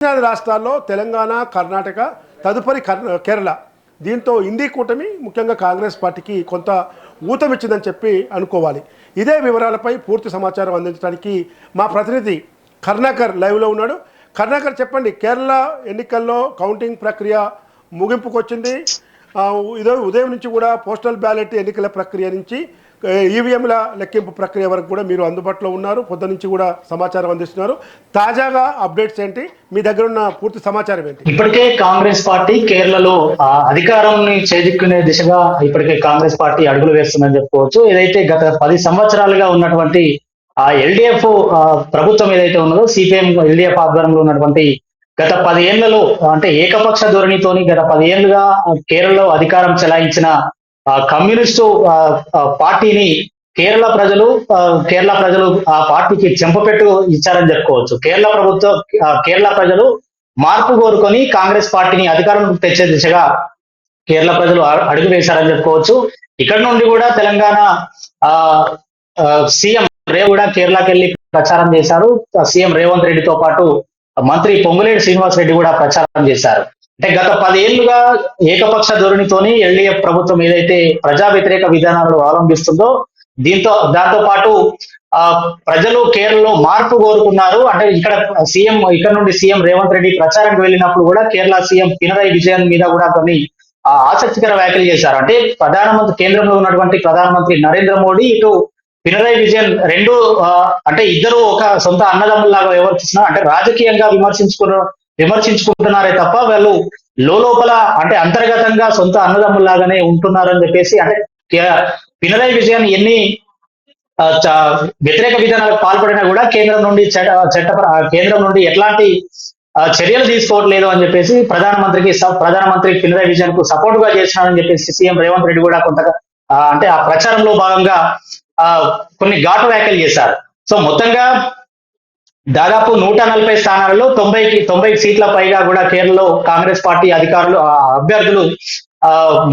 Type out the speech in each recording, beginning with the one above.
దక్షిణాది రాష్ట్రాల్లో తెలంగాణ, కర్ణాటక, తదుపరి కేరళ, దీంతో ఇండి కూటమి ముఖ్యంగా కాంగ్రెస్ పార్టీకి కొంత ఊతమిచ్చిందని చెప్పి అనుకోవాలి. ఇదే వివరాలపై పూర్తి సమాచారం అందించడానికి మా ప్రతినిధి కరుణాకర్ లైవ్లో ఉన్నాడు. కరుణాకర్, చెప్పండి, కేరళ ఎన్నికల్లో కౌంటింగ్ ప్రక్రియ ముగింపుకు వచ్చింది. ఇదో ఉదయం నుంచి కూడా పోస్టల్ బ్యాలెట్ ఎన్నికల ప్రక్రియ నుంచి ఈవీఎంల లెక్కింపు ప్రక్రియ వరకు కూడా మీరు అందుబాటులో ఉన్నారు. పొద్దు నుంచి కూడా సమాచారం అందిస్తున్నారు. తాజాగా అప్డేట్స్ ఏంటి? మీ దగ్గర ఉన్న పూర్తి సమాచారం ఏంటి? ఇప్పటికే కాంగ్రెస్ పార్టీ కేరళలో అధికారాన్ని చేజిక్కునే దిశగా ఇప్పటికే కాంగ్రెస్ పార్టీ అడుగులు వేస్తుందని చెప్పుకోవచ్చు. ఏదైతే గత 10 సంవత్సరాలుగా ఉన్నటువంటి ఆ ఎల్డిఎఫ్ ప్రభుత్వం ఏదైతే ఉన్నదో, సిపిఎం ఎల్డిఎఫ్ ఆధ్వర్యంలో ఉన్నటువంటి గత 10 ఏళ్లలో అంటే ఏకపక్ష ధోరణితోని గత 10 ఏళ్లుగా కేరళలో అధికారం చెలాయించిన కమ్యూనిస్టు పార్టీని కేరళ ప్రజలు ఆ పార్టీకి చెంపపెట్టు ఇచ్చారని చెప్పుకోవచ్చు. కేరళ ప్రజలు మార్పు కోరుకొని కాంగ్రెస్ పార్టీని అధికారం తెచ్చే దిశగా కేరళ ప్రజలు అడుగు వేశారని చెప్పుకోవచ్చు. ఇక్కడ నుండి కూడా తెలంగాణ సీఎం కూడా కేరళకి వెళ్ళి ప్రచారం చేశారు. సీఎం రేవంత్ రెడ్డితో పాటు మంత్రి పొంగులేటి శ్రీనివాస్ రెడ్డి కూడా ప్రచారం చేశారు. అంటే గత 10 ఏళ్లుగా ఏకపక్ష ధోరణితోని ఎల్డీఎఫ్ ప్రభుత్వం ఏదైతే ప్రజా వ్యతిరేక విధానాలను అవలంబిస్తుందో, దాంతో పాటు ప్రజలు కేరళలో మార్పు కోరుకున్నారు. అంటే ఇక్కడ నుండి సీఎం రేవంత్ రెడ్డి ప్రచారానికి వెళ్ళినప్పుడు కూడా కేరళ సీఎం పినరయి విజయన్ మీద కూడా కొన్ని ఆసక్తికర వ్యాఖ్యలు చేశారు. అంటే కేంద్రంలో ఉన్నటువంటి ప్రధానమంత్రి నరేంద్ర మోడీ, ఇటు పినరయి విజయన్ అంటే ఇద్దరు ఒక సొంత అన్నదమ్ముల్లాగా వ్యవహరిస్తున్నారు. అంటే రాజకీయంగా విమర్శించుకుంటున్నారే తప్ప వాళ్ళు లోపల అంటే అంతర్గతంగా సొంత అన్నదమ్ముల్లాగానే ఉంటున్నారని చెప్పేసి, అంటే పినరయి విజయన్ ఎన్ని వ్యతిరేక విధానాలకు పాల్పడినా కూడా కేంద్రం నుండి ఎట్లాంటి చర్యలు తీసుకోవట్లేదు అని చెప్పేసి ప్రధానమంత్రి పినరయి విజయన్ కు సపోర్ట్ గా చేస్తున్నారని చెప్పేసి సీఎం రేవంత్ రెడ్డి కూడా అంటే ఆ ప్రచారంలో భాగంగా కొన్ని ఘాటు వ్యాఖ్యలు చేశారు. సో మొత్తంగా దాదాపు 140 స్థానాలలో 90 సీట్ల పైగా కూడా కేరళలో కాంగ్రెస్ పార్టీ అభ్యర్థులు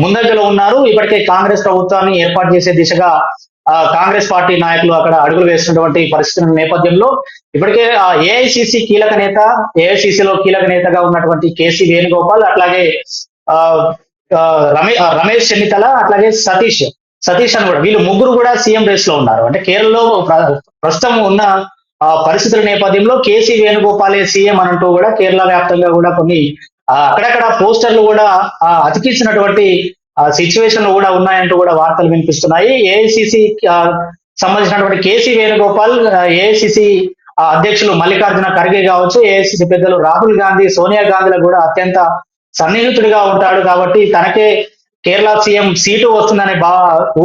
ముందంజలో ఉన్నారు. ఇప్పటికే కాంగ్రెస్ ప్రభుత్వాన్ని ఏర్పాటు చేసే దిశగా కాంగ్రెస్ పార్టీ నాయకులు అక్కడ అడుగులు వేస్తున్నటువంటి పరిస్థితుల నేపథ్యంలో ఇప్పటికే ఏఐసిసిలో కీలక నేతగా ఉన్నటువంటి కేసీ వేణుగోపాల్, అట్లాగే రమేష్ చెన్నితల, అట్లాగే సతీష్ అని కూడా, వీళ్ళు ముగ్గురు కూడా సీఎం రేస్ లో ఉన్నారు. అంటే కేరళలో ప్రస్తుతం ఉన్న పరిస్థితుల నేపథ్యంలో కేసీ వేణుగోపాలే సీఎం అంటూ కూడా కేరళ వ్యాప్తంగా కూడా కొన్ని అక్కడక్కడ పోస్టర్లు కూడా అతికించినటువంటి సిచ్యువేషన్లు కూడా ఉన్నాయంటూ కూడా వార్తలు వినిపిస్తున్నాయి. ఏఐసిసి సంబంధించినటువంటి కేసీ వేణుగోపాల్, ఏఐసిసి అధ్యక్షులు మల్లికార్జున ఖర్గే కావచ్చు, ఏఐసిసి పెద్దలు రాహుల్ గాంధీ, సోనియా గాంధీలకు కూడా అత్యంత సన్నిహితుడిగా ఉంటాడు. కాబట్టి తనకే కేరళ సీఎం సీటు వస్తుందనే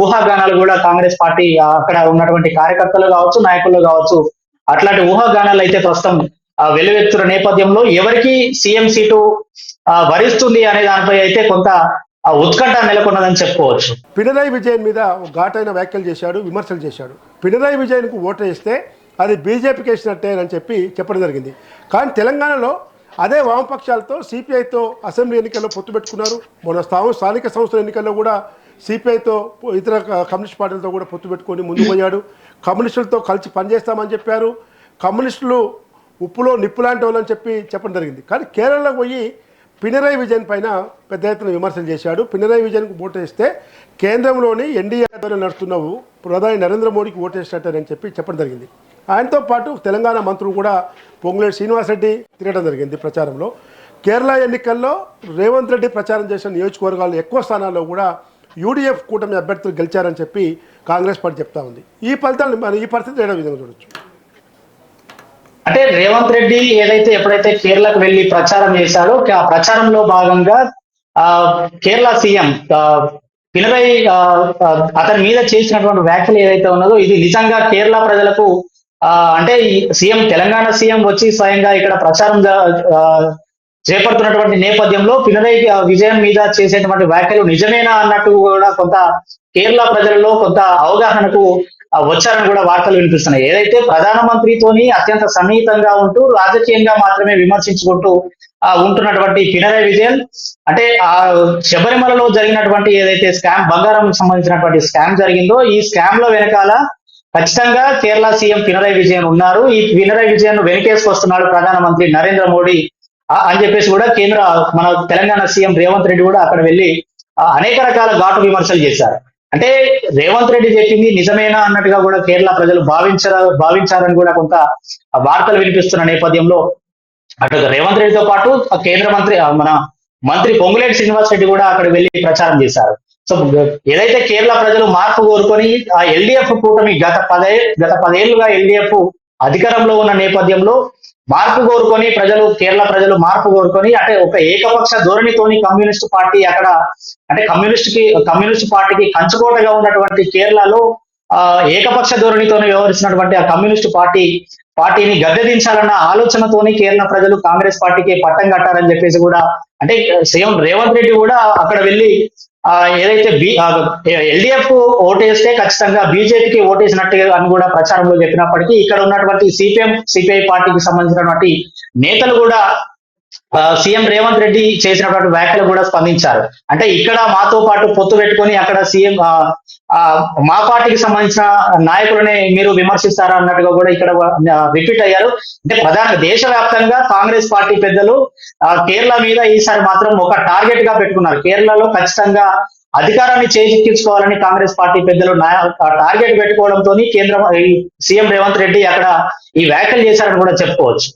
ఊహాగానాలు కూడా కాంగ్రెస్ పార్టీ అక్కడ ఉన్నటువంటి కార్యకర్తలు కావచ్చు, నాయకులు కావచ్చు, అట్లాంటి ఊహాగానాలు అయితే ప్రస్తుతం వెలువెత్తున్న నేపథ్యంలో ఎవరికి సీఎం సీటు వరిస్తుంది అనే దానిపై అయితే కొంత ఉత్కంఠ నెలకొన్నదని చెప్పుకోవచ్చు. పినరయి విజయన్ మీద ఘాటైన వ్యాఖ్యలు చేశాడు, విమర్శలు చేశాడు. పినరయి విజయన్ కు ఓటు వేస్తే అది బీజేపీకి వేసినట్టేనని చెప్పడం జరిగింది. కానీ తెలంగాణలో అదే వామపక్షాలతో సిపిఐతో అసెంబ్లీ ఎన్నికల్లో పొత్తు పెట్టుకున్నారు. మొన్న స్థానిక సంస్థల ఎన్నికల్లో కూడా సిపిఐతో ఇతర కమ్యూనిస్ట్ పార్టీలతో కూడా పొత్తు పెట్టుకొని ముందుకు పోయాడు. కమ్యూనిస్టులతో కలిసి పనిచేస్తామని చెప్పారు. కమ్యూనిస్టులు ఉప్పులో నిప్పు లాంటి వాళ్ళని చెప్పడం జరిగింది. కానీ కేరళలో పోయి పినరయి విజయన్ పైన పెద్ద ఎత్తున విమర్శలు చేశాడు. పినరయి విజయన్కు ఓటు వేస్తే కేంద్రంలోని ఎన్డీఏ ద్వారా నడుస్తున్నావు, ప్రధాని నరేంద్ర మోడీకి ఓటు వేసినట్టని చెప్పడం జరిగింది. ఆయనతో పాటు తెలంగాణ మంత్రులు కూడా పొంగులేటి శ్రీనివాస్ రెడ్డి తిరగడం జరిగింది ప్రచారంలో. కేరళ ఎన్నికల్లో రేవంత్ రెడ్డి ప్రచారం చేసిన నియోజకవర్గాల్లో ఎక్కువ స్థానాల్లో కూడా యూడీఎఫ్ కూటమి అభ్యర్థులు గెలిచారని కాంగ్రెస్ పార్టీ చెప్తా ఉంది. ఈ ఫలితాలను మన ఈ పరిస్థితి ఏదో విధంగా చూడొచ్చు. అంటే రేవంత్ రెడ్డి ఎప్పుడైతే కేరళకు వెళ్లి ప్రచారం చేశాడో, ఆ ప్రచారంలో భాగంగా కేరళ సీఎం పినరయి అతని మీద చేసినటువంటి వ్యాఖ్యలు ఏదైతే ఉన్నదో, ఇది నిజంగా కేరళ ప్రజలకు అంటే తెలంగాణ సీఎం వచ్చి స్వయంగా ఇక్కడ ప్రచారం చేపడుతున్నటువంటి నేపథ్యంలో పినరయి విజయన్ మీద చేసేటువంటి వ్యాఖ్యలు నిజమేనా అన్నట్టు కూడా కొంత కేరళ ప్రజలలో కొంత అవగాహనకు వచ్చారని కూడా వార్తలు వినిపిస్తున్నాయి. ఏదైతే ప్రధానమంత్రితోని అత్యంత సన్నిహితంగా ఉంటూ రాజకీయంగా మాత్రమే విమర్శించుకుంటూ ఉంటున్నటువంటి పినరయి విజయన్, అంటే ఆ శబరిమలలో జరిగినటువంటి ఏదైతే బంగారం సంబంధించినటువంటి స్కామ్ జరిగిందో, ఈ స్కామ్ లో వెనకాల ఖచ్చితంగా కేరళ సీఎం పినరయి విజయన్ ఉన్నారు. ఈ పినరయి విజయన్ వెనకేసుకొస్తున్నాడు ప్రధానమంత్రి నరేంద్ర మోడీ అని చెప్పేసి కూడా మన తెలంగాణ సీఎం రేవంత్ రెడ్డి కూడా అక్కడ వెళ్ళి అనేక రకాల ఘాటు విమర్శలు చేశారు. అంటే రేవంత్ రెడ్డి చెప్పింది నిజమేనా అన్నట్టుగా కూడా కేరళ ప్రజలు భావించారని కూడా కొంత వార్తలు వినిపిస్తున్న నేపథ్యంలో అటు రేవంత్ రెడ్డితో పాటు కేంద్ర మంత్రి మన మంత్రి పొంగులేటి శ్రీనివాస్ రెడ్డి కూడా అక్కడ వెళ్లి ప్రచారం చేశారు. సో ఏదైతే కేరళ ప్రజలు మార్పు కోరుకొని ఆ ఎల్డీఎఫ్ కూటమి గత పదేళ్లుగా ఎల్డీఎఫ్ అధికారంలో ఉన్న నేపథ్యంలో మార్పు కోరుకొని కేరళ ప్రజలు మార్పు కోరుకొని అంటే ఒక ఏకపక్ష ధోరణితోని కమ్యూనిస్ట్ పార్టీ అక్కడ అంటే కమ్యూనిస్ట్ పార్టీకి కంచుకోటగా ఉన్నటువంటి కేరళలో ఏకపక్ష ధోరణితోని వ్యవహరిస్తున్నటువంటి ఆ కమ్యూనిస్ట్ పార్టీని గద్దెదించాలన్న ఆలోచనతోని కేరళ ప్రజలు కాంగ్రెస్ పార్టీకి పట్టం కట్టారని చెప్పేసి కూడా అంటే సీఎం రేవంత్ రెడ్డి కూడా అక్కడ వెళ్ళి ఏదైతే ఎల్డీఎఫ్ ఓటేస్తే ఖచ్చితంగా బీజేపీకి ఓటేసినట్టు అని కూడా ప్రచారంలో చెప్పినప్పటికీ ఇక్కడ ఉన్నటువంటి సిపిఐ పార్టీకి సంబంధించినటువంటి నేతలు కూడా సీఎం రేవంత్ రెడ్డి చేసినటువంటి వ్యాఖ్యలు కూడా స్పందించారు. అంటే ఇక్కడ మాతో పాటు పొత్తు పెట్టుకొని అక్కడ సీఎం మా పార్టీకి సంబంధించిన నాయకులనే మీరు విమర్శిస్తారా అన్నట్టుగా కూడా ఇక్కడ రిపీట్ అయ్యారు. అంటే ప్రధానంగా దేశవ్యాప్తంగా కాంగ్రెస్ పార్టీ పెద్దలు కేరళ మీద ఈసారి మాత్రం ఒక టార్గెట్ గా పెట్టుకున్నారు. కేరళలో ఖచ్చితంగా అధికారాన్ని చేజిక్కించుకోవాలని కాంగ్రెస్ పార్టీ పెద్దలు టార్గెట్ పెట్టుకోవడంతో సీఎం రేవంత్ రెడ్డి అక్కడ ఈ వ్యాఖ్యలు చేశారని కూడా చెప్పుకోవచ్చు.